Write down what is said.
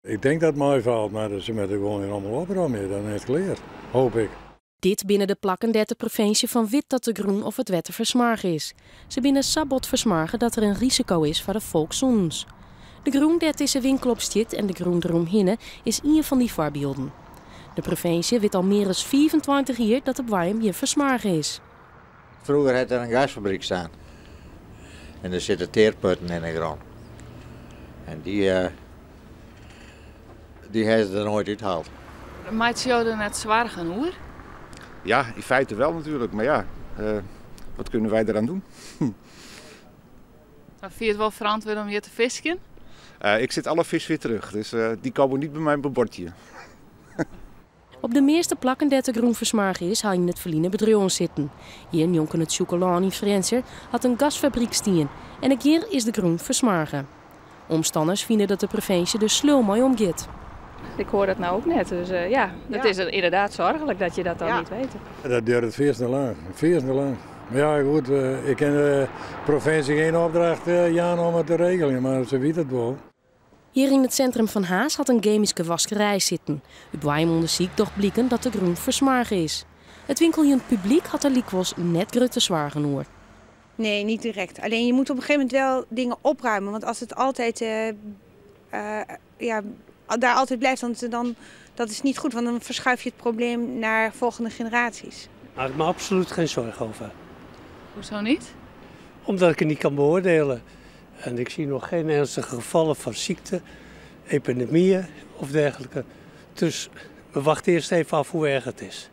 Ik denk dat het mooi valt, maar ze moeten gewoon weer allemaal opruimen. Dan is het klaar, hoop ik. Dit binnen de plakken dat de provincie van wit dat de groen of het wetter versmargen is. Ze binnen sabot versmargen dat er een risico is voor de volkszoens. De groen dat is een winkel op stiet en de groen eromheen is een van die voorbeelden. De provincie weet al meer dan 25 jaar dat de Bwaim hier versmargen is. Vroeger had er een gasfabriek staan. En er zitten teerputten in de grond. En die hebben ze er nooit uitgehaald. Maakt ze jou er net zwaar genoeg? Ja, in feite wel natuurlijk. Maar ja, wat kunnen wij eraan doen? Dan vind je het wel verantwoord om hier te visken? Ik zit alle vis weer terug, dus die komen niet bij mijn bordje. Op de meeste plakken dat de groen versmargen is, haal je het verliezen bedrijven zitten. Hier in Jonken het chocola in Frenser had een gasfabriek staan en een keer is de groen versmargen. Omstanders vinden dat de provincie er sluw mee omgaat. Ik hoor dat nou ook net, dus dat is inderdaad zorgelijk dat je dat dan niet weet. Dat duurt het feest te lang. Maar ja, goed, ik ken de provincie geen opdracht om het te regelen, maar ze weten het wel. Hier in het centrum van Haas had een chemische waskerij zitten. Het Bwaim onderzoek toch blikken dat de groen versmargen is. Het winkelje publiek had er likwijls net grutte zwaar genoeg. Nee, niet direct. Alleen je moet op een gegeven moment wel dingen opruimen. Want als het altijd, daar altijd blijft, dan dat is niet goed. Want dan verschuif je het probleem naar volgende generaties. Maak me absoluut geen zorgen over. Hoezo niet? Omdat ik het niet kan beoordelen. En ik zie nog geen ernstige gevallen van ziekte, epidemieën of dergelijke. Dus we wachten eerst even af hoe erg het is.